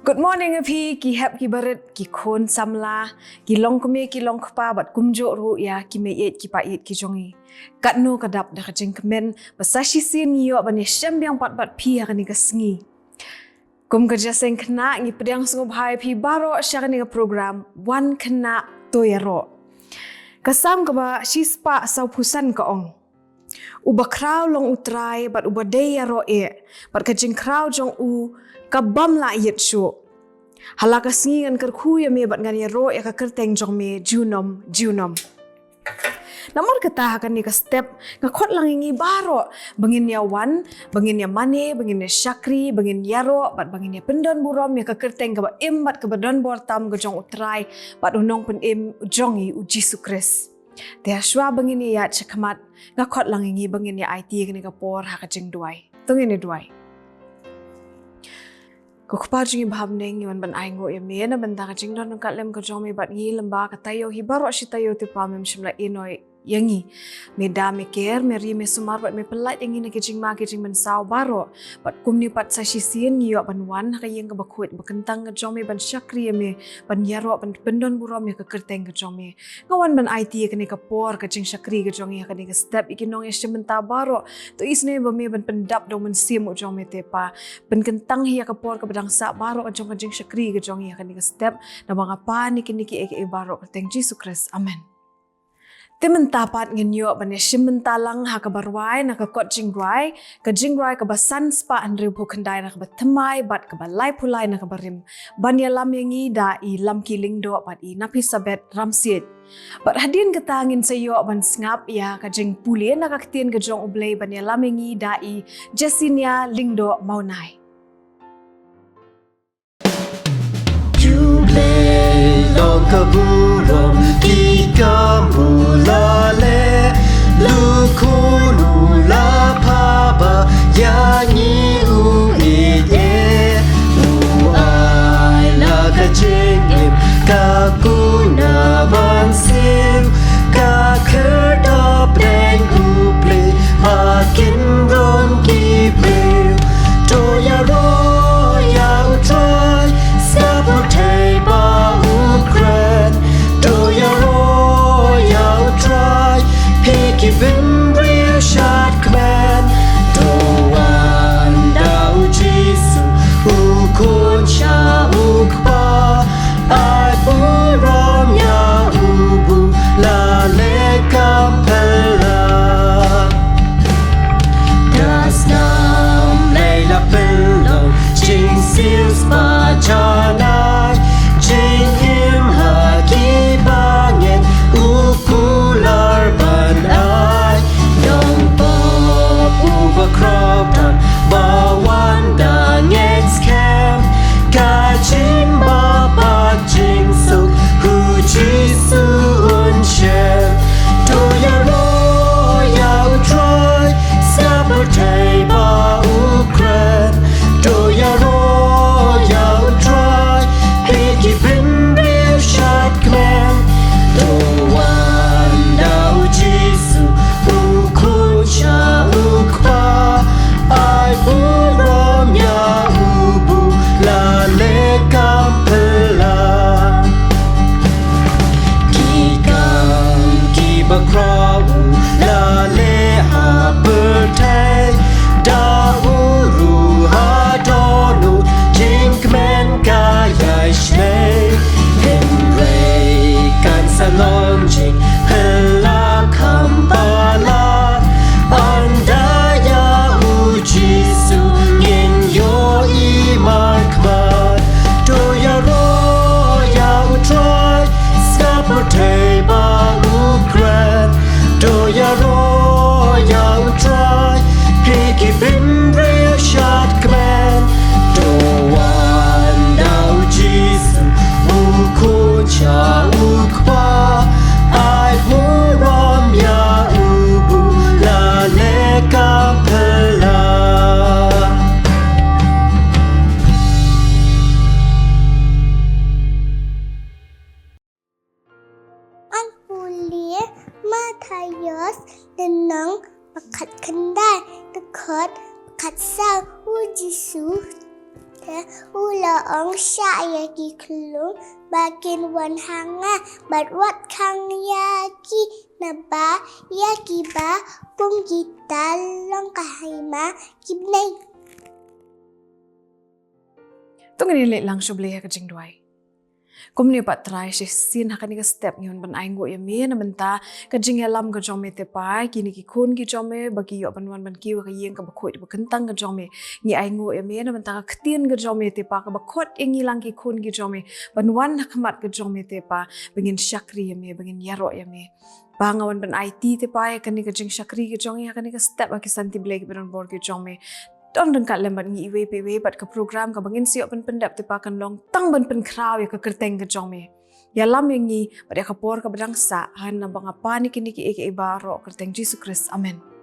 Good morning api ki hep ki barit ki khon samla ki long kme ki long khpa bat kumjuh ru ya ki me yet ki pa yet ki jongi kat no kadap da kajing kemen basashi sin yo ban shem yang pat pi ha ni kasngi Jingiaseng khnah ngi pedang sungu bhai pi baro syakani ka program Wan Khynnah to Iaroh kasam ka ba shispa sau pusan ka ong uba kraw long utrai bat uba day Iaroh bat kajing kraw jong kabam la yet shu halaka sngi ngan kerkhu ya me bat ngan Iaroh ya ka kerteng jong me junom namar kata kan ni ka step ka khot lang ngi baro bangin ya wan bangin ya mane bangin ya syakri bangin Iaroh bat bangin ya pendon burom ya ka kerteng ka ba im bat ka badon bortam ka jong utrai bat unong pen im jongi u Jesu Kris dia shwa bangin ya chakmat ka khot lang ngi bangin ya IT kan ka por ha ka jing duai tungin ni duai ko khpa jingi bhamneng yon ban aingo ya me na banda ka jingdon ka lem ka jomi bat ngi lamba ka tayo hi baro shi tayo te pamem shimla inoi yangi me da me ker me ri me sumar bat me pelat yangi na ke jingma ke jing ban saw baro bat kumni pat sa shi sien ngi yo ban wan ka yeng ka bakhut bakentang ka jomi ban syakri me ban Iaroh ban pendon burom ya ka kerteng ka jomi ngawan ban IT ka ni ka por ka jing syakri ka jongi ka ni ka step ikinong ya shimenta baro to isne ba me ban pendap dong men sim jomi te pa ban kentang hi ka por ka badang sa baro ka jing syakri ka jongi ka ni ka step na bang apa ni kini ki e baro ka teng Jesu Kris amen Timen tapat ngenyo ban shimenta lang ha ka barwai na ka kot jingrwai ka basan spa andri bukandai na ka batmai bat ka balai pulai na ka barim ban ya lam yangi da I lam kiling do bat I napi sabet ramsit bat hadin ketangin sayo ban ngap ya ka jingpule na ka Ktien ka jong U Blei ban ya lam yangi da I jasinya lingdo maunai U Blei long kaburom di kamulale lukunu la paba yangi uide ai la ka jingim ka kuna bansil ka kerda breng U Blei makin ron ki breu to Iaroh ya utrai sabutei ba Ukraine to Iaroh ya utrai piki bin real shot command to wanda u Jesu u koncha u kba ai burom ya ubu la le kampela das nam leila pillow jing seals ba janai jing him haki bangen ukular ban ai yong bob uba crop dan bawan dan it's camp ka jing ba ba jing so hu Jesu unshem to Iaroh ya utrai sabutei ba Ukraine to Iaroh ya utrai piki bin real shot command to wanda u Jesu u koncha u kba ai burom ya ubu la le kampela ki bakraw la le ha bertai da uru ha donu jingmen ka yai shnei pinkreh kan salon jing hela kambala anda ya u Jesu ngin yo I markman to Iaroh ya utrai sabutei ba Ukraine to Iaroh ya utrai piki bin real shot command to wanda u Jesu u koncha u kba ai burom ya ubu la le kampela An Hulia Matayos the Nong Pakat Kandai the Kod Pakat Sao U Jesu te ula ong syaya ki klung bakin Wan Khynnah bat wat khang yaki naba yaki ba kum kita long kahima kibnei. Tung nilai lang U Blei ka jingduai. Kum ni pat try si sin hakan ni ka step ngion ban ai ngo ya me na benta ka jingalam ka jome te pai kini ki khun ki jome bagi yo ban wan ban ki ka yeng ka bakhoi ba kentang ka jome ni ai ngo ya me na benta ka Ktien ka jome te pa ka bakhot yang ilang ki khun ki jome ban wan hakmat ka jome te pa bangin syakri ya me bangin Iaroh ya me bangawan ban IT te pa ka ni ka jing syakri ki jong ya ka ni ka step ki santi Blei ki ban bor ki jome don dengkat lembat ngi iwe pewe bat ke program ka bangin siok pen pendap te pakan long tang ban pen kraw ya ke kerteng ke jome ya lam yang ngi bat ya kapor ka badang sa han na bang apa ni kini ki eke baro kerteng Jesus Christ amen.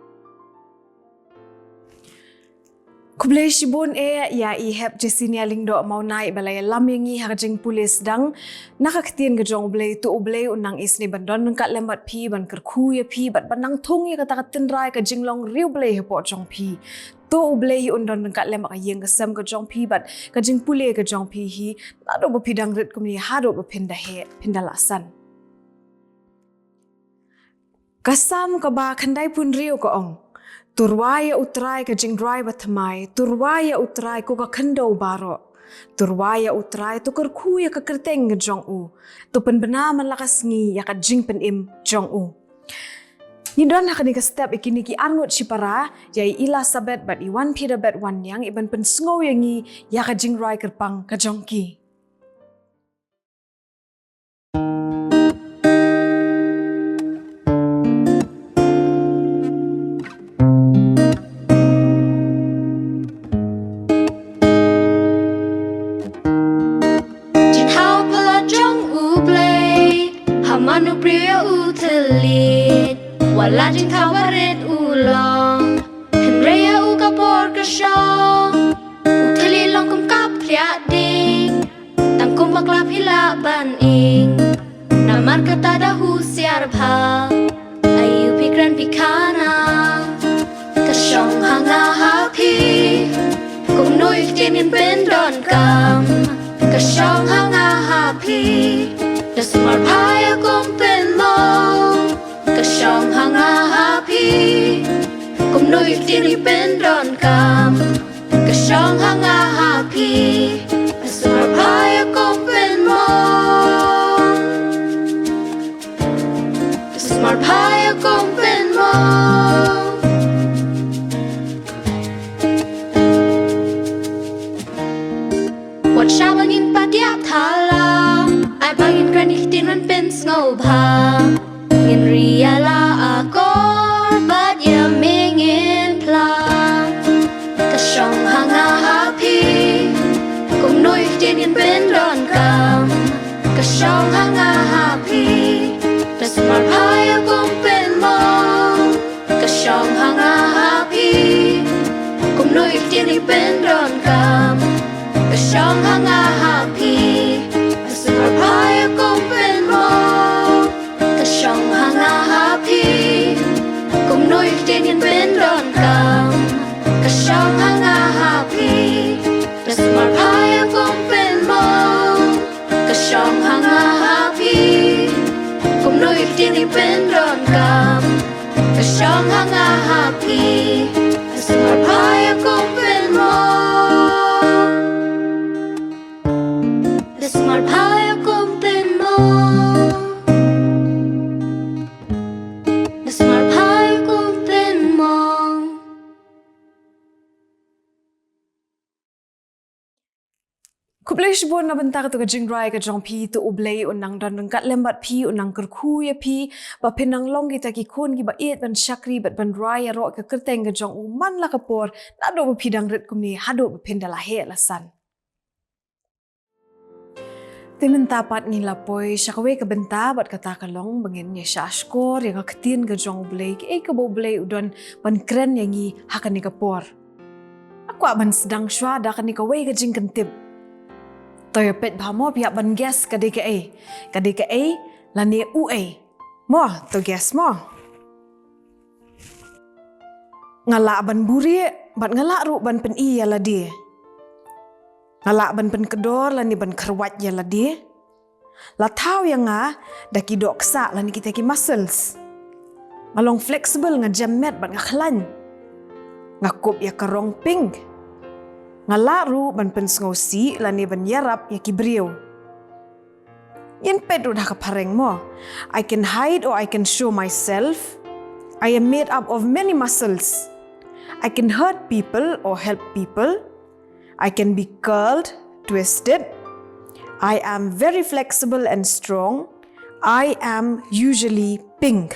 U Blei shibon ya I hep jesini aling do mau naik balai lam yang ngi ha jingpule sedang nak Ktien ke jong U Blei tu U Blei unang isni ban don dengkat lembat pi ban kerku ya pi bat banang thung ya kata tenrai ka jinglong riu Blei he po jong pi tu U Blei undon dengkat lemak yang kesem ke jong pi bat ke jingpule ke jong pi hi lado bepidang rit kumni hado bepindah he pindalasan kasam ka ba khandai pun riu ko ong turwaya utrai ke jingrwai batmai turwaya utrai ko ka khando baro turwaya utrai tu kerku ya ka kerteng ke jong u tu pen bena man lakas ngi ya ka jing pen im jong u ni don ha kani ka step ikini ki angut sipara yai ila sabet bat iwan phida bet wan yang iban pen sngo yangi ya ka jingrai kerpang ka jongki Manu priya utelit wala jing kawaret ulong henreya u kapor kasyong uteli long kum kap kriat ding tang kum baklap hila ban ing namar kata dahu siar bha ayu pikran pikhana kasyong hanga hapi kum noi Ktien pen don kam kasyong hanga hapi Dasmar paya kum pen mo kasyong hanga hapi kum noi Ktien pen don kam kasyong hanga hapi Dasmar paya kum pen mo Dasmar paya kum pen mo Wat shabangin patiap thala Bangin kranik tinan pen sngo bha ngin riala akor bat ya mengin pla kasyong hanga hapi kum noi Ktien pen don kam kasyong hanga hapi dasmar phaya kum pen mo kasyong hanga hapi kum noi Ktien pen don kam kasyong hanga hapi Paya kum pen mo kasyong hanga hapi kum noi Ktien pen don kam kasyong hanga hapi dasmar paya kum pen mo kasyong hanga hapi kum noi Ktien pen don kam kasyong hanga hapi dasmar paya kum pen mo dasmar paya U Blei shibon na benta ka jingrai ka jong pi tu U Blei unang don dengkat lembat pi unang kerku ya pi ba pinang long kita ki khun ki ba et ban syakri bat ban rai ro ka kerteng ka jong u man la kapor na do bepidang rit kumni hado bepindala he lasan Timen tapat ni lapoi syakawe ke benta bat kata kalong bangin ya syashkor yang ka Ktien ka jong U Blei ki ka U Blei udon ban kren yangi hakan ni kapor aku ban sedang shwa da kan ni ka we ka jing kentip Toyo pet bhamo pihak ban gas kadika lani ue mo to gas mo ngala ban buri bat ngala ru ban pen I ala dia Ngalak ban pen kedor lani ban kerwat ya la dia. La tahu yang dah ki dok sak lani kita ki muscles. Ngalong flexible ngajam met ban ngaklan. Ngakup ya kerong pink. Ngalaru ban pen ngosi lani ban yarap ya ki brio. Yen pet dah kepareng mo. I can hide or I can show myself. I am made up of many muscles. I can hurt people or help people. I can be curled, twisted. I am very flexible and strong. I am usually pink.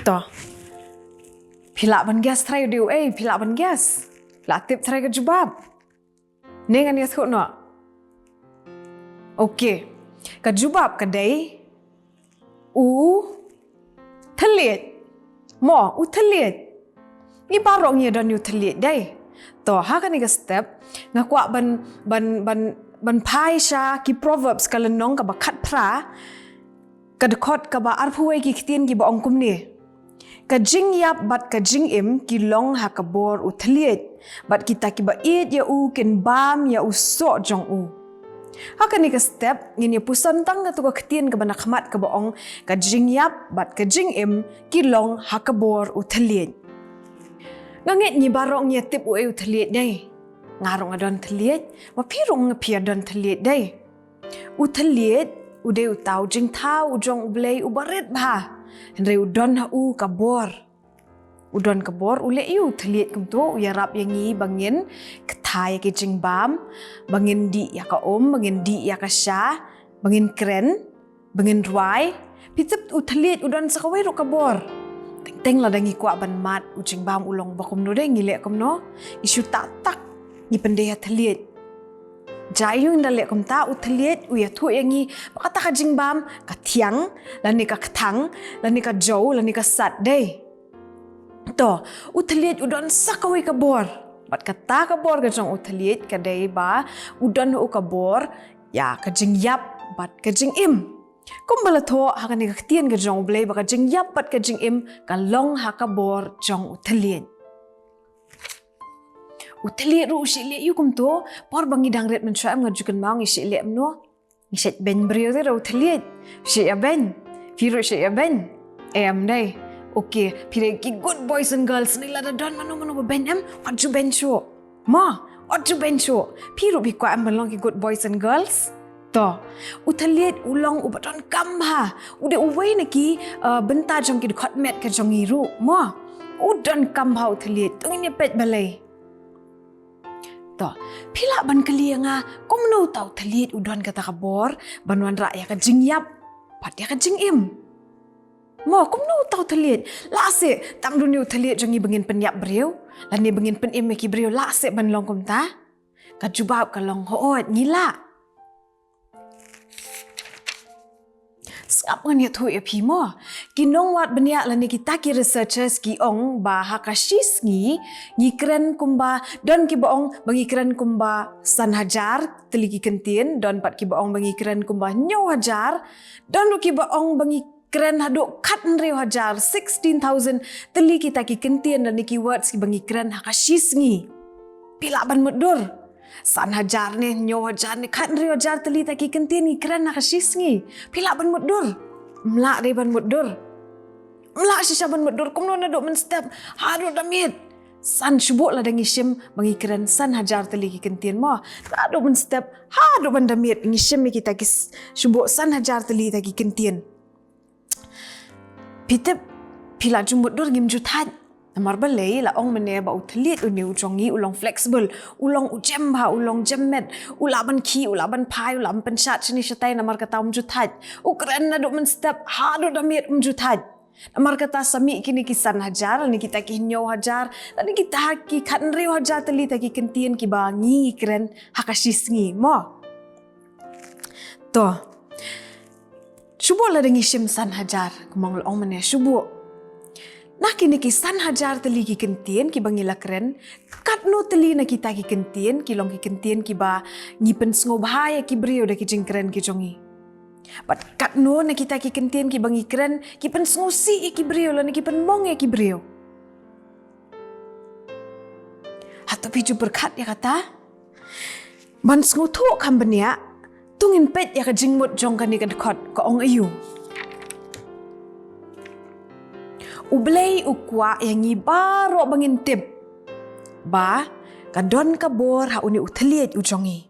Toh. Pilak ban gas try dia pilak ban gas. Latip try ke jubab. Nengan ya thuk no. Okay. Ke jubab kedai. Telit. Mo telit. Ni baroknya dan telit dai. Toh kan ni step ngakwa ban pai sha ki proverbs kalenong ka bakat pra ka dekot ka ba arpuai ki Ktien ki ba ongkum ni ka jingyap bat ka jingim ki long ha ka bor uthliet bat kita ki ba it ya u ken bam ya u so jong u kan ni step ngin ya pusan tang ka tu ka Ktien ka banak mat ka ba ong ka jingyap bat ka jingim ki long ha ka bor uthliet ngangit ni barong ni tip u uthliet dai ngarong adon thliet ma pirong ngapia don thliet dai uthliet ude utau jingtau jong U Blei u baret ba henre udon ha u kabor udon kabor ule u thliet kum tu yarap yangi bangin kthai ke jingbam bangin di ya ka bangin di ya ka sha bangin kren bangin ruai pitep uthliet udon sakawai ro kabor teng la dangi kwa ban mat ucing bam ulong bakom no dai ngile kom no isu tak ni pendaya thliet jayung da le kom ta uthliet u ya thu yangi bakata ka jingbam ka thiang lani ka kthang lani ka jo lani ka sat dai to uthliet udon sakawai ka bor bat kata ka bor ka jong uthliet ka dai ba udon u ka bor ya ka jingyap bat ka jingim kumbala tho hakan ni Ktien ka jong U Blei baka jingyap pat ka jingim ka long hakabor jong uthliet uthliet ru ushile yu kum to por bangi dangret men chwa am ngajukan maung ishile am no ishet ben brio te ru uthliet she ya ben piro she ya ben am dai okay pire ki good boys and girls ni la don mano ben am what you ben show ma what you ben show piro bi kwa am long ki good boys and girls to uthliet ulong ubaton kamha ude uwei naki bynta jong ki khot met ka jong iru mo udon kamha uthliet tungin pet balai to pila ban kalianga komno tau thliet udon kata kabor banwan ra ya ka jingyap pat ya ka jingim mo komno tau thliet la se tang du ni uthliet jong i bangin penyap breu lan ni bangin pen im ki breu la se ban long kom ta ka jubab ka long hoot ngila Skap ngan ya thu ya pimo kinong wat benya lani kita ki researchers ki ong ba hakashis ngi kren kumba don ki baong bangi kren kumba san hajar teliki Ktien don pat ki baong bangi kren kumba nyo hajar don ki baong bangi kren hado kat nreu hajar 16,000 teli kita ki Ktien dan ki words ki bangi kren hakashis ngi pila ban mudur san hajar ni nyo hajar ni kat nreu hajar teli ta ki Ktien ni kren hakashis ngi pila ban mudur mlak re ban mudur mlak shisha ban mudur kumno na do men step hado damit san shubuk la dangi shim bangi kren san hajar teli ki Ktien mo hado men step hado ban damit ngi shim kita ki shubuk san hajar teli ta ki Ktien pitep pila jumbudur ngim jutat namar balai la ong mene ba uthliet u new jongi ulong flexible ulong ujem ba ulong jemmet ulaban ki ulaban pai ulam pensat chini shatai namar kata jutat ukren na do men step hado damit jutat namar kata sami kini kisan hajar ni kita ki nyo hajar ni kita ki khan reu hajar teli ta ki Ktien ki ba ngi kren hakashis ngi mo to shubo la dengi shim san hajar kumang ong mene shubo nah kini ki san hajar teli ki Ktien ki bangila kren katno teli na kita ki Ktien ki long ki Ktien ki ba ngipen sngo bahaya ki brio da ki jingkren ki jongi but katno na kita ki Ktien ki bangi kren ki pen sngo si ki brio la ki pen mong ki brio hato piju berkat ya kata ban sngutu kan benia tungin pet ya ka jingmut jong kan ni ka dekot ka ong ayu. U Blei ukwa yang ibaro bangintip. Ba kadon kabor ha uni uthaliet ujongi.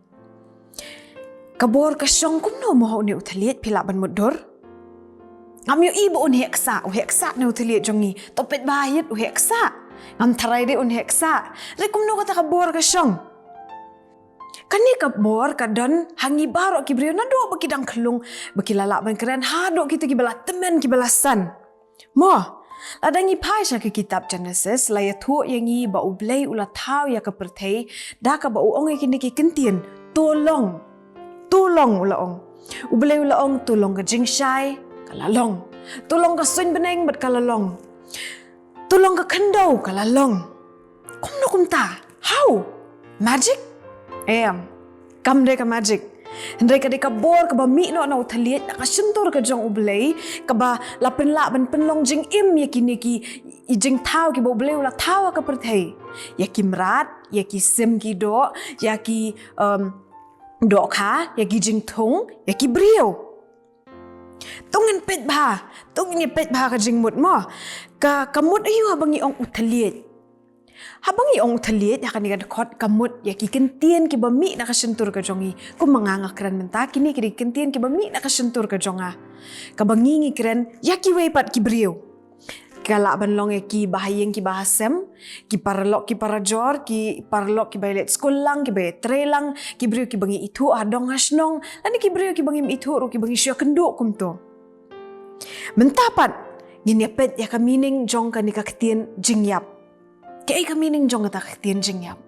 Kabor ka syong kumno mo ha uni uthaliet pila ban mudur. Ngam yu ibu un heksa na uthaliet jongi. Topet bahayit u heksa. Ngam taray de un heksa. Rekum no kata kabor ka syong. Kani kabor kadon hangi baro kibrio na do bakidang kelung bakilala ban keren hado kita kibala temen kibalasan. Mo ladangi paisha ke kitab Genesis laya thu yangi ba U Blei ula thau ya ka perthei da ka ba ong kini ki Ktien tolong ula ong. U Blei ula ong tolong ka jingshai kalalong. Tolong ka sun beneng bat kalalong. Tolong ka khandau kalalong. Kumno kumta. How? Magic? Kam de ka magic. Hendai ka de ka bor ka ba mi no na uthaliet na ka suntur ka jong U Blei ka ba lapen la ban penlong jing im ya kini ki i jing thau ki ba U Blei ula thau ka perthei. Ya ki mrat, ya ki sim ki do, ya ki do kha, ya ki jing thung, ya ki brio. Tungin pet ba ka jing mut mo. Ka kamut ayu habangi ong uthaliet. Habang iong uthaliet ya kan dekot kamut ya ki Ktien ki bami na kasentur ka jongi kum manganga kren menta kini ki Ktien ki bami na kasentur ka jonga kabangingi kren ya ki wepat ki brio kala banlong ya ki bahayeng ki bahasem ki parlok ki parajor ki parlok ki bailet skulang ki bay trelang ki brio ki bangi itu adong hasnong lani ki brio ki bangi itu ru ki bangi syo kenduk kum to mentapat ngin pet ya ka meaning jong ka ni ka Ktien jingiap. Kaya kami ning jong kata Ktien jingiap.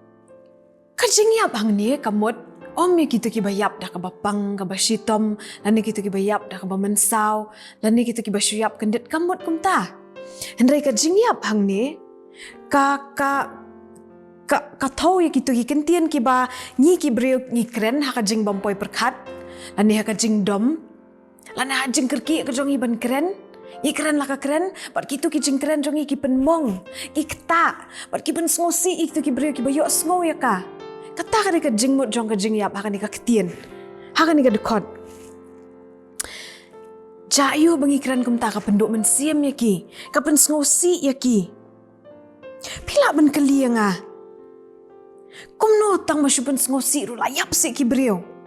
Ka jingiap hang ni kamot om ya kita ki bayap dah ka bapang ka basitom lani kita ki bayap dah ka bamensaw lani kita ki basuyap kendet kamot kumta. Hendrai ka jingiap hang ni ka thau ya kita ki Ktien ki ba ni ki brio ni kren ha ka jing bampoy perkat lani ha ka jing dom lani ha jing kerki ka jong iban kren. I keren lah ka keren, bat kitu ki jing keren jongi ki penmong, ki keta, bat ki pen ngosi ik tu ki brio ki bayo sngo ya ka. Kata ka ka jing mut jong ka jing yap ha ka ni ka Ktien. Ha ka ni ka dekot. Jayu bangi keren kumta ka penduk men siam ya ki, ka pen ngosi ya ki. Pila ben keli nga. Kumno tang masyu pen ngosi ru layap si ki brio.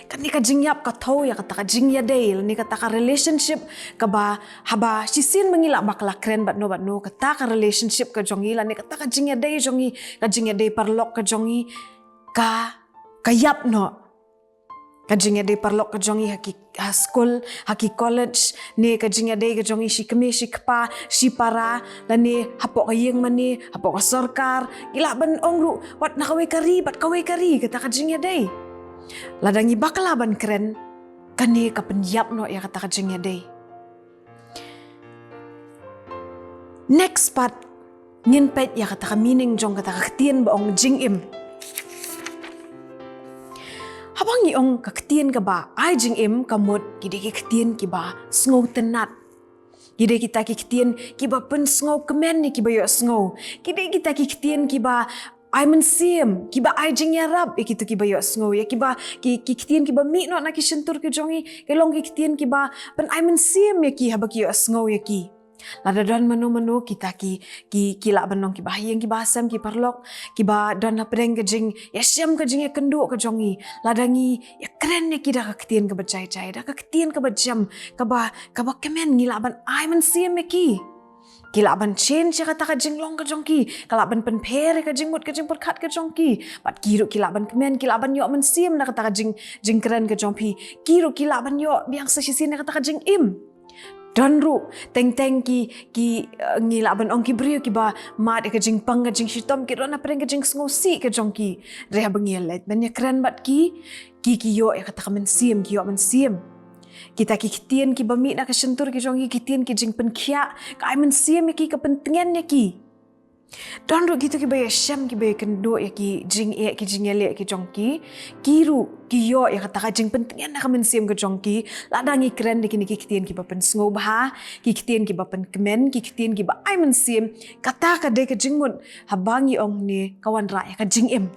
Kan ni ka jingiap ka thau ya kata ka jingiadei ni kata ka relationship ka ba haba sisin mangila bakla kren bat no kata ka relationship ka jongi la ni kata ka jingiadei jongi ka jingiadei parlok ka jongi ka yap no ka jingiadei parlok ka jongi ha school haki college ni ka jingiadei ka jongi si keme si kpa si para la ni hapok ka yeng mani hapok ka sarkar ila ban ongru wat na kawe kari bat kawe kari kata ka jingiadei. Ladangi bakalaban keren kani ka penyap no ya kata ka jingiadei. Next part ngin pet ya kata ka meaning jong kata ka Ktien baong jing im. Habang iong ka Ktien ka ba ay jing im kamut kidi ki Ktien ki ba sngo tenat. Kidi kita ki Ktien ki ba pen sngo kemen ni ki ba yo sngo. Kidi kita ki Ktien ki ba ay mensim kiba ay jingyarap ikitu kiba yo sngo ya kiba ki Ktien kiba mi no na ki sentur ki jongi kelong ki Ktien kiba pen ay mensim ya ki habaki yo sngo ya ki lada don mano kita ki la banong kiba hayeng kiba asam ki parlok kiba don na pedeng ke jing ya syam ke jing ya kenduk ke jongi ladangi ya keren ya ki da ka Ktien ka bacai da ka Ktien ka bajam kaba kemen ngila ban ay mensim ya ki kilaban chen siya kata ka jinglong ka jongki kalaban penpere ka jingmut ka jingperkat ka jongki bat kiru kilaban kemen kilaban yo mensim na kata ka jing keren ka jongpi kiru kilaban yo biang sesisin na kata ka jing im donru teng ki ngilaban ong ki brio ki ba mat ka jing pang ka jing shitom ki rona preng ka jing ngosi ka jongki reha bengelet ban ya keren bat ki yo ya kata ka mensim ki yo mensim. Kita ki Ktien ki bami na kasentur ki jongi Ktien ki jing penkhia ka ay mensim ki kepentingan ya ki. Don ru gitu ki baya syam ki baya kendo ya ki jing ki jingele ki jongki kiru ki yo ya kata ka jing pentingan na ka mensim ki jongki ladangi keren ki Ktien ki ba pen sngo bah ki Ktien ki ba pen kemen ki Ktien ki ba ay mensim kata ka de ka jingmut habangi ong ni kawan ra ya ka jing im.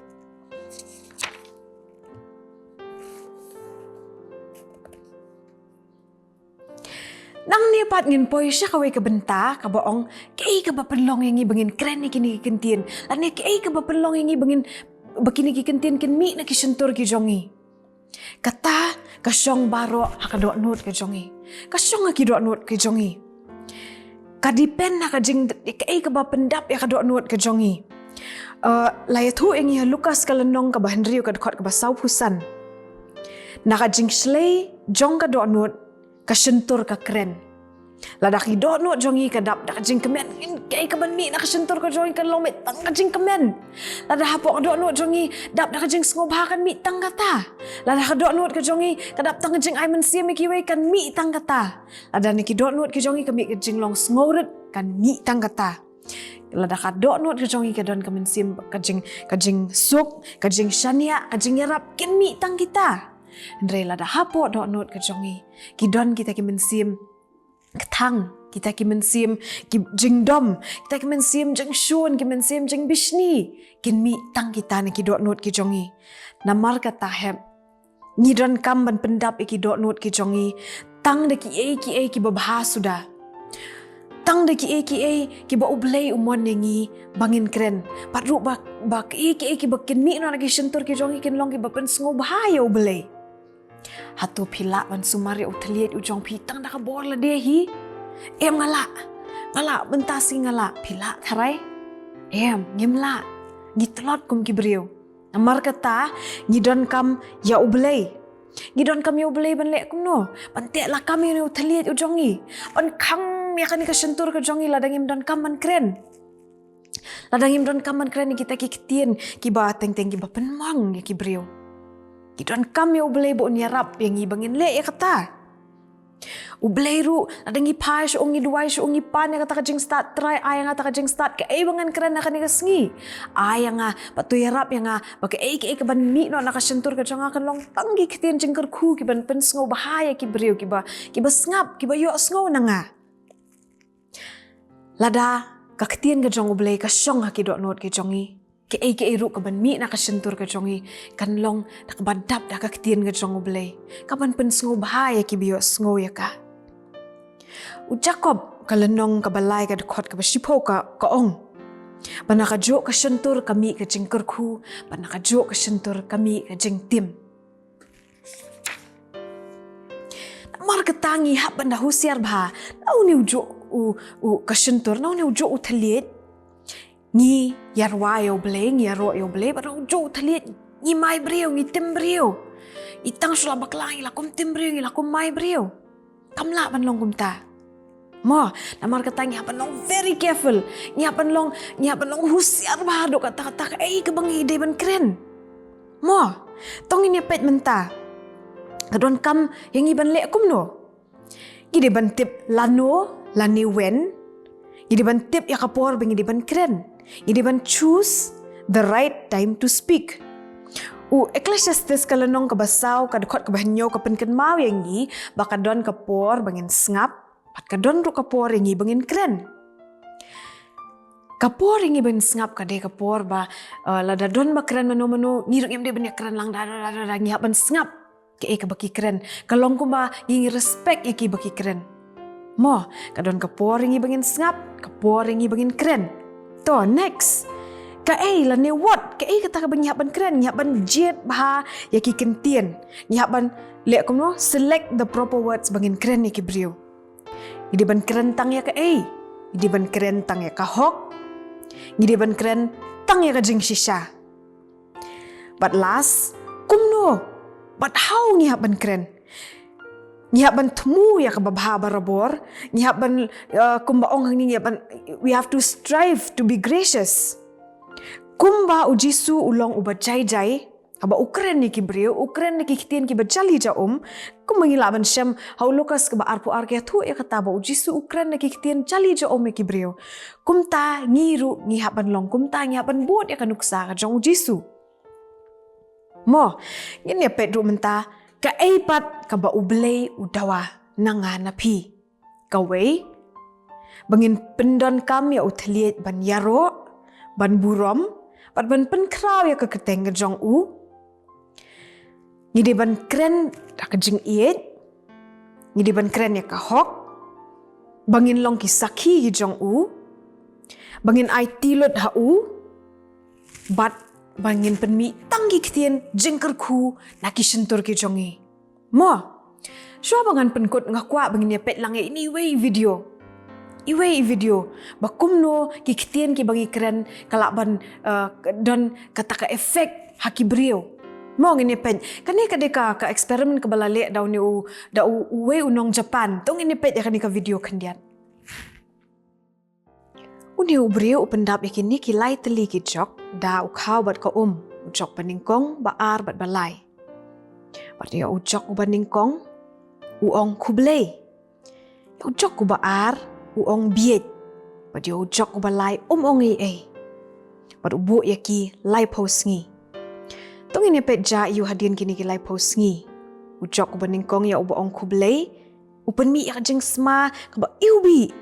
Kaya pat ngin poy siya kaway ka bynta, kabaong, kaya ka ba panlong yung ibangin kren ni kinikikintin. Lani kaya ka ba panlong yung ibangin bakinikikintin kinmi na kisuntur ki jongi. Kata, kasyong baro hakadok not ki jongi. Kasyong hakidok not ki jongi. Kadipen na kajing, kaya ka ba pendap ya kadok not ki jongi. Layatu yung iya Lukas kalanong ka ba Henryo kadakot ka ba saupusan. Nakajing slay, jong kadok not, kasuntur ka kren. Ladaki do no jongi kadap da kajing kemen kay kaban mi nakasentor ka jongi kan long mit tang kajing kemen lada hapo do no jongi dap da kajing ngobha kan mi tang kata lada do no ka jongi kadap tang kajing ai men sim ki we kan mi tang kata lada niki do no ka jongi kami kajing long ngoret kan mi tang kata lada ka do no ka jongi kadon kamen sim kajing suk kajing shania kajing yarap kin mi tang kita ndre lada hapo do no ka jongi kidon kita kimen sim kthang kita ki mensim ki jingdom kita ki mensim jing shun ki mensim jing bishni kin mi tang kita na ki dot not ki jongi namar kata hem ni don kam ban pendap ki dot not ki jongi tang de ki ki babha sudah tang de ki ki ba U Blei umon nengi bangin kren patru ba ki bakin mi no lagi sentur ki jongi kin long ki bapen sngo bahaya U Blei hatu pila ban sumari utliet ujong pitang dah kabor la dehi em ngala bentasi ngala pila tharai em ngimla gitlot kum kibriu amar kata ngidon kam ya U Blei ngidon kam ya U Blei ban lek kum no ban tek la kam ya utliet ujongi ban khang ya kan ka sentur ka jongi ladangim don kam man kren ladangim don kam man kren kita ki Ktien ki ba teng ki ba penmang ya kibriu Kidon kam ya U Blei bo nyarap yang ibangin le ya kata. U Blei ru adang ipai so ungi duai so ungi pan ya kata kajing start try ayang kata kajing start ke ibangan keren akan igasngi. Ayang patu yarap yang pakai ke ban mi no nakasentur ka jonga kan long tanggi Ktien jengker ku ki ban pen sngo bahaya ki briu ki ba ngap ki ba yo sngo nanga. Lada ka Ktien ka jong U Blei ka syong ki dot not ki jongi. Ke ru kaban mi nakasentur ka jongi kan long nakabadap da ka Ktien ka jong U Blei kaban pen sngo bahaya ki biyo sngo ya ka u Jacob kalanong kabalay ka dakot ka basipo ka ong banakajo ka sentur kami ka jengker ku banakajo ka sentur kami ka jeng tim mar ketangi hap banda husiar bah nau ni ujo u ka sentur nau ni ujo utliet ni Iaroh U Blei ni Iaroh U Blei barang jo thaliet ni mai brio ni tim brio itang sula baklang ila kum tim brio ila kum mai brio kamla ban long kum ta mo namar kata ni hapan long very careful ni hapan long husiar bah do kata ke bang ide ban keren mo tong ini pet menta kadon kam yang iban lek kum no ide ban tip lani wen ide ban tip ya kapor bang ide ban keren ide ban choose the right time to speak. Ecclesiastes kalanong kabasaw kadakot kabahanyo kapenken mau yang gi bakadon kapor bangin ngap pat kadon ru kapor yang gi bangin keren. Kapor yang gi bangin ngap kade kapor ba lada don ba keren mano ngiruk yam de banyak keren lang da ngi haban ngap ke kabaki keren kalong kuma ngi respect iki baki keren. Mo kadon kapor yang gi bangin ngap kapor yang gi bangin keren. To next ka la ne what ka kata ka banyaban keren nyaban jet bah ya ki Ktien nyaban le ko no select the proper words bangin keren ni ki brio idi ban keren tang ya ka idi ban keren tang ya ka hok idi ban keren tang ya ka jing shisha but last kumno but how nyaban keren nyaban temu ya ka babha barabor nyaban kumbaong ni nyaban we have to strive to be gracious kumba ujisu ulong ubat jai aba ukren ni kibrio ukren ni Ktien ki bajali ja kumangilaban syam hau Lukas ka ba arpu arke tu ya kata ba ujisu ukren ni Ktien jali ja ki brio kumta ngiru ngihaban long kumta ngihaban bot ya kanuksa ka jong ujisu mo ngin ya pedru menta ka pat ka ba U Blei udawa nanga napi kawai bangin pendon kam ya uthliet ban Iaroh ban burom pat ban pynkhreh ya ka keteng ka jong ngide ban kren ka jing ngide ban kren ya ka hok bangin long ki sakhi ki jong u, bangin ai tilot ha u, bat bangin penmi tanggi ktien jengker ku naki sentur ki jongi. Mo, syua bangan penkut ngakwa bangin ya pet lange ini wei video. Iwei video bakum no ki ktien ki bangi keren kalaban don kata ka efek haki brio. Mo ngini pen kani kadeka ka eksperimen ke balale daun u da we unong Japan tong ini pet ya kani ka video kandian. Uni u brio upendap ikini ki lai teli ki jok da u khau bat ko jok paningkong baar bat balai. Bat ya u jok u paningkong u ong U Blei. U jok u baar uong biet, bat yo jok ubalai ong ei, bat ubu yaki lai pos ngi. Tong ini pet ja yu hadian kini ki lai pos ngi. Ujok ubaningkong ya ubu ong U Blei, upen mi yak jeng sma kaba iubi.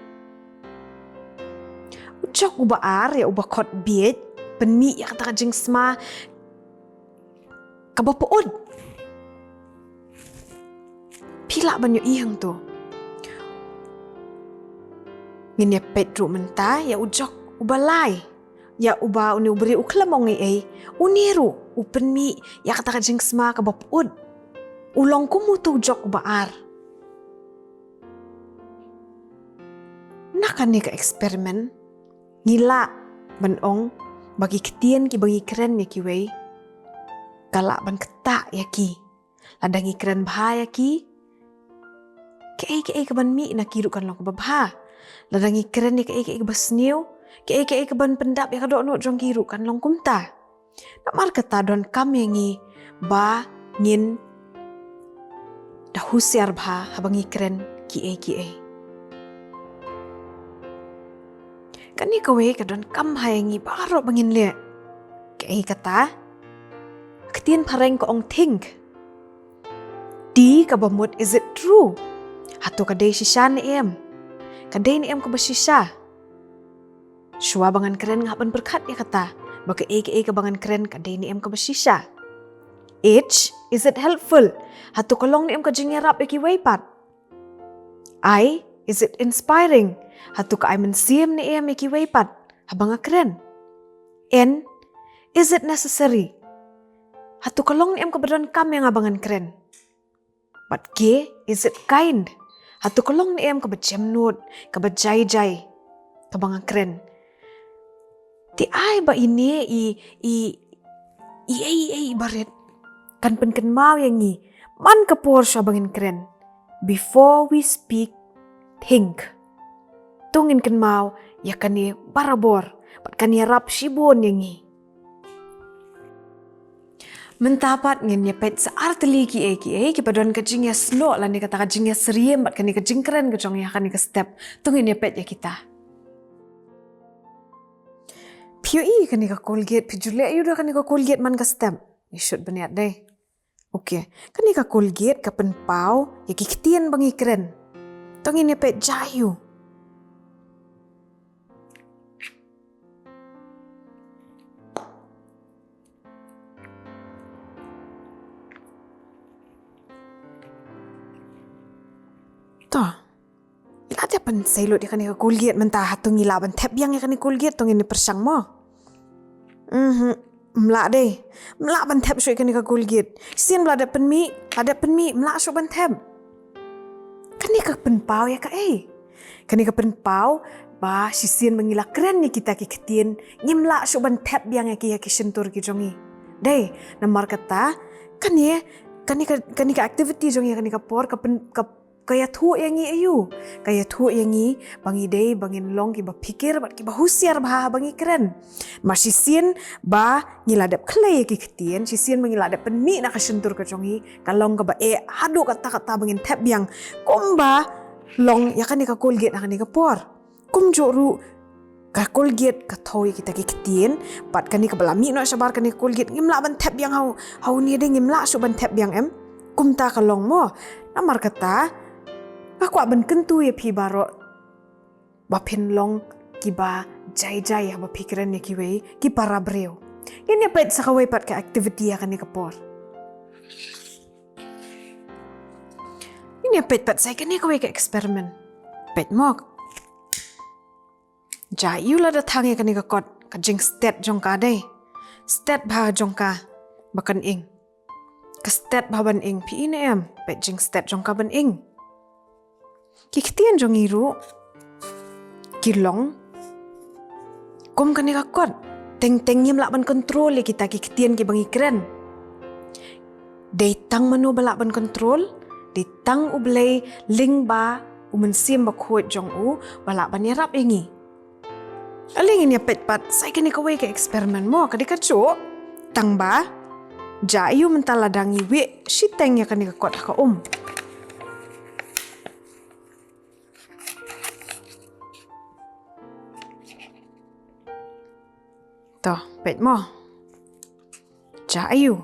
Ujok ubaar ya uba kot biet, pen mi yak taka jeng sma kaba pood. Pila banyo ihang tu. Ngin ya petru menta ya ujok ubalai ya uba uni uberi uklamong ei uniru upen mi ya kata jeng sma ka bapud ulong kumu tu ujok ubaar nakani ka eksperimen ngila banong bagi Ktien ki bagi keren ya ki wei kalak ban ketak ya ki ladangi keren bahaya ki ke ke ban mi na kirukan long babha ladangi keren ni ke basniu ke ban pendap ya kadok no jong kiru kan long kumta nak mar kata don kam yangi ba ngin dah husiar bha habangi keren ki kani kawe kadon kam hayangi baro bangin le ke kata Ktien pareng ko ong think di kabamut is it true hatu kadai shisha ni kadai ni kabashisha. Syua bangan keren ngapan berkat ya kata. Baka kabangan keren kadai ni kabashisha. H, is it helpful? Hatu kolong ni ka jingiarap ki waypat. I, is it inspiring? Hatu ka ay mensiem ni ki waypat. Habang keren. N, is it necessary? Hatu kolong ni kabadon kam yang abangan keren. But G, is it kind? Hatu kolong ni kabajemnut, kabajay-jay, kabang keren. Ti ay ba ini i baret kan penken mau yang ni man kapor siya bangin keren. Before we speak, think. Tungin kan mau ya kani barabor, pat kani rap sibon yang ni. Mentapat ngin nyepet searteli ki padon ka jingias no lan ni kata ka jingias seriem bat kani ka jingkeren ka jong ya kani ka step tungin nyepet ya kita. POE kani ka Colgate pijule ayu dah kani ka Colgate man ka step. You should baniat deh. Okay, kani ka Colgate ka penpau ya ki Ktien bangi keren. Tungin nyepet jayu. Toh, ada pen selot dia kani ka Colgate mentah hatung ilaban tap yang kani Colgate tong ini persang mo. Melak deh. Melak ban tap syoi kani ka Colgate. Sian ada pen mi melak syoi ban tap. Kani ka penpau ya ka Kani ka penpau ba si sian mengila keren ni kita ki Ktien ngimlak syoi ban tap yang ki sentur ki jongi. Deh, namar kata kani ka activity jongi kani ka por ka kaya thu yang ayu kaya thu yang bangi day bangin long ki ba pikir bat ki ba husiar bah bangi keren masih sien ba ngiladap klay ki Ktien si sien mengiladap penmi nak sentur ka jongi kalong ka ba hadu kata bangin tap yang komba long ya kan ka Colgate nak ni ka por kumjuh ru ka Colgate ka thoi kita ki Ktien pat kan ka balami no sabar kan ka Colgate ngimla ban tap yang hau ni de ngimla so ban tap yang kumta kalong mo namar kata aku aban kentu ya pi baro bapin long kiba jai ba pikiran ya kiwei ki para breu ini pet sakawai pat ka activity ya kan ni kapor ini pet saya kan ni kawai ka eksperimen pet mo Jayu la datang ya kani kakot kajing stet jongka deh. Stet bah jongka bakan ing. Ka stet bah ban ing pi ini em pet jing stet jongka ban ing. Ki Ktien jong iru. Ki long. Kom kani kakot teng yim lak ban kontrol ya kita ki Ktien ki bangi keren. Dei tang manu balak ban kontrol. Dei tang U Blei ling ba umensim ba kuat jong u balak ban yarap ingi. Aling ini pet pat saya kini kawai ke eksperimen mo kadi kacu tang ba jayu mentala dangi we shiteng ya kani kakot ka toh pet mo jayu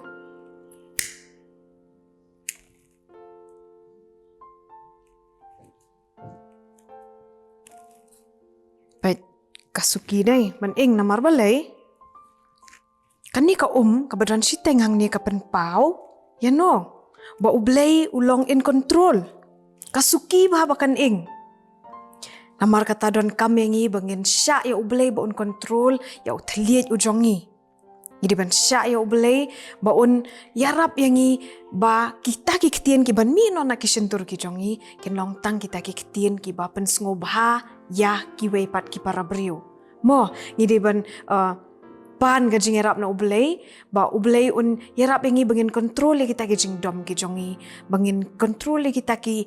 pet kasuki dai ban ing namar balai kani ka kabadan shiteng hang ni ka pen pau ya no ba U Blei ulong in control kasuki ba bakan ing namar kata don kamengi bangin sya ya U Blei ba un control ya uthliet ujongi jadi ban sya ya U Blei ba un yarap yangi ba kita ki Ktien ki ban mi no na ki sentur ki jongi kin long tang kita ki Ktien ki ba pen sngoba ya ki wei pat ki para brio mo jadi ban pan ga jing yarap na U Blei ba U Blei un yarap yangi bangin kontrol kita ki jing dom ki jongi bangin kontrol kita ki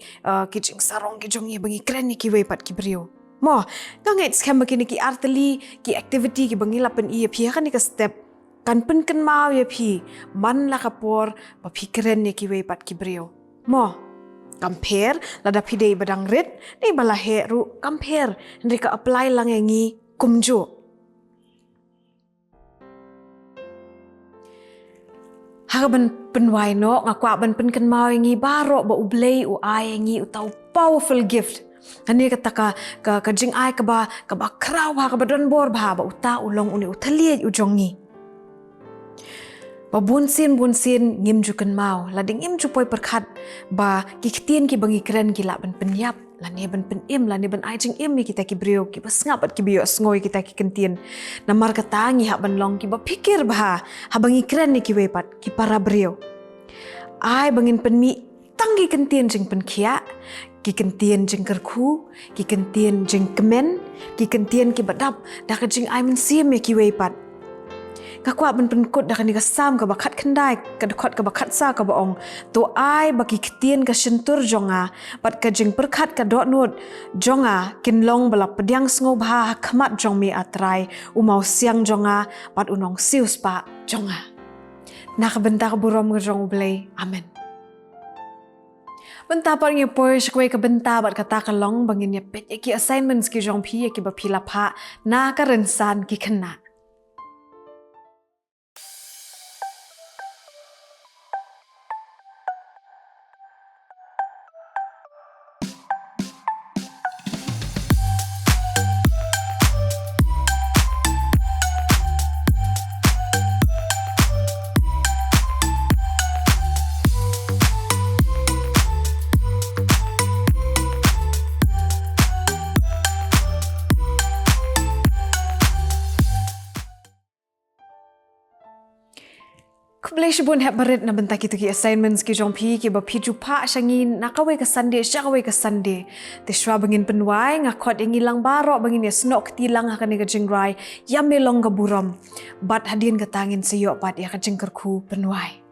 jing sarong ki jongi bangi keren ni ki wei pat ki brio mo ngait scam bakini ki arteli ki activity ki bangi lapen i phi kan ni ka step kan pen kan mau ya phi man la kapor ba phi keren ni ki wei pat ki brio mo compare lada phi dei badang red dei bala he ru compare ndika apply lang yangi kumjuh Hagaban penwai no ngakwa ban pen kan mau yangi baro ba U Blei u ai yangi utau powerful gift kani kata ka jing ai ka ba kraw ha ka ba don bor ba uta ulong uni uthaliet ujongi ba bunsin ngim ju kan mau la ding im ju poi perkhat ba ki Ktien ki bangi keren ki la ban penyap la ne ban pen im la ne ban ai jing im mi kita ki brio ki ba sngapat ki bio sngoy kita ki Ktien namar kata ngi ha ban long ki ba pikir ba ha bangi keren ni ki wepat ki para brio ai bangin pen mi tanggi Ktien jing pen khia ki Ktien jing kerku ki Ktien jing kemen ki Ktien ki badap da ka jing ai men sim ki wepat kakwa ban pen kut da kani ka sam ka bakat khandai ka khot ka bakat sa ka baong to ai baki Ktien ka sentur jonga pat ka jing perkhat ka dot not jonga kinlong bala pediang sngoba khmat jong mi atrai umau siang jonga pat unong sius pa jonga nak benta ka burom ka jong U Blei amen benta par nge por shkwe ka benta bat kata ka long bangin ya pet ki assignments ki jong phi ki ba phila pha na ka rensan ki khna Blei shibun hep barit na benta kitu ki assignments ki jong phi ki ba phi ju pha shangin nakawe ka Sunday shakawe ka Sunday te shwa bangin penwai ngakot ingi lang baro bangin ya snok ti lang hakane ka jingrwai yame long ka burom bat hadin ka tangin sayo pat ya ka jingkerku penwai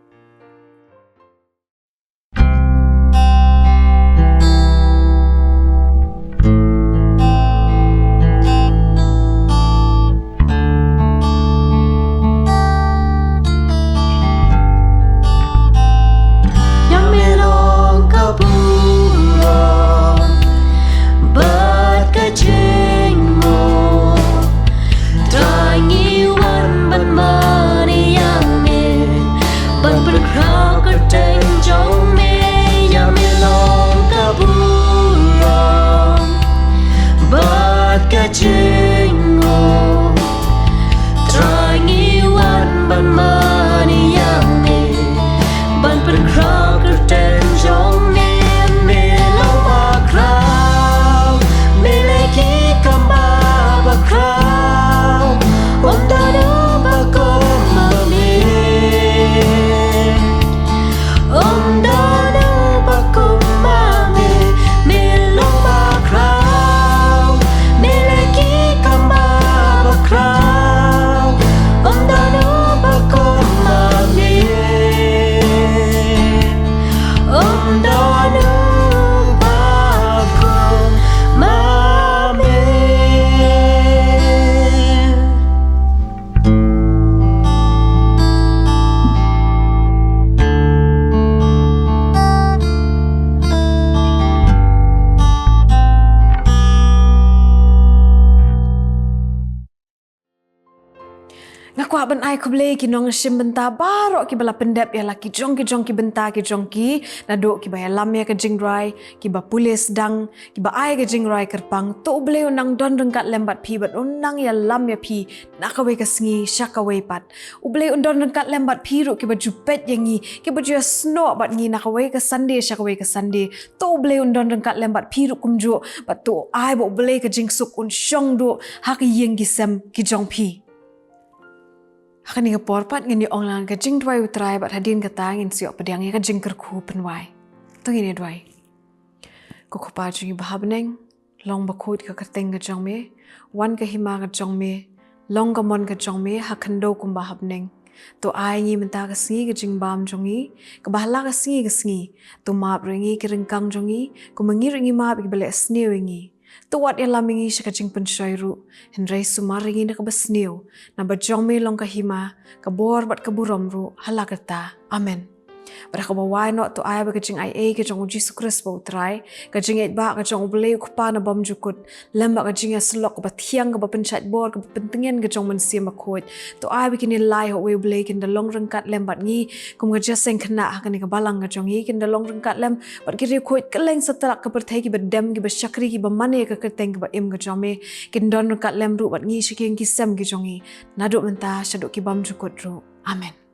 But Aku aban ai ku blei ki nong shim bynta barok ki bala pendep ya laki jong ki bynta ki jong ki nadok ki ba lam ya ke jingrwai ki ba pulis dang ki ba ai ke jingrwai kerpang to blei unang don rengkat lembat pi bat unang ya lam ya pi nakawe ke sngi shakawe pat u blei undon rengkat lembat pi ru ki ba jupet yangi ki ba ju sno bat ngi nakawe ke sande shakawe ke sande to blei undon rengkat lembat pi ru kumjuh bat to ai bo blei ke jingsuk un shong do hak yeng ki sem ki jong pi akan ni porpat ngini onglang ke jing dwai utrai bat hadin kata ngin siok pediang ya ke jing kerku penwai. Tu ngini dwai. Ko pa jungi bahabneng long bakut ke kerteng ke jong me, wan ke hima ke jong me, long ke mon ke jong me hakendo kum bahabneng. Tu ai ngi menta ke singi ke jing bam jongi, ke bahla ke singi, tu maap ringi ke rengkang jongi, ku mengi ringi maap ke balik snew ringi. Tu wat yang lamingi syakajing pensyairu, henrai sumaringi na kabasniw, na bajong me long kahima, kabor bat kaburom ru, halakata. Amen. Pada kabawai no tu ayah kajing ai kajong uji sukres bau trai, kajing et ba kajong ublei kupa na bom jukut, lembak kajing ya selok ke tiang ke penchat bor ke pentingan kajong mensia makut, tu ayah kini lai ho we ublei kin dalong rengkat lembat ngi, kumjuh khnang kani kebalang kajong ngi kin dalong rengkat lem, bat kiri kuit keleng setelak ke pertai ki bedem ki besyakri ki bemane ke keteng ke im kajong me, kin don rengkat lem ru bat ngi shiking ki sem kajong ngi, naduk mentah syaduk ki bom jukut ru. Amen.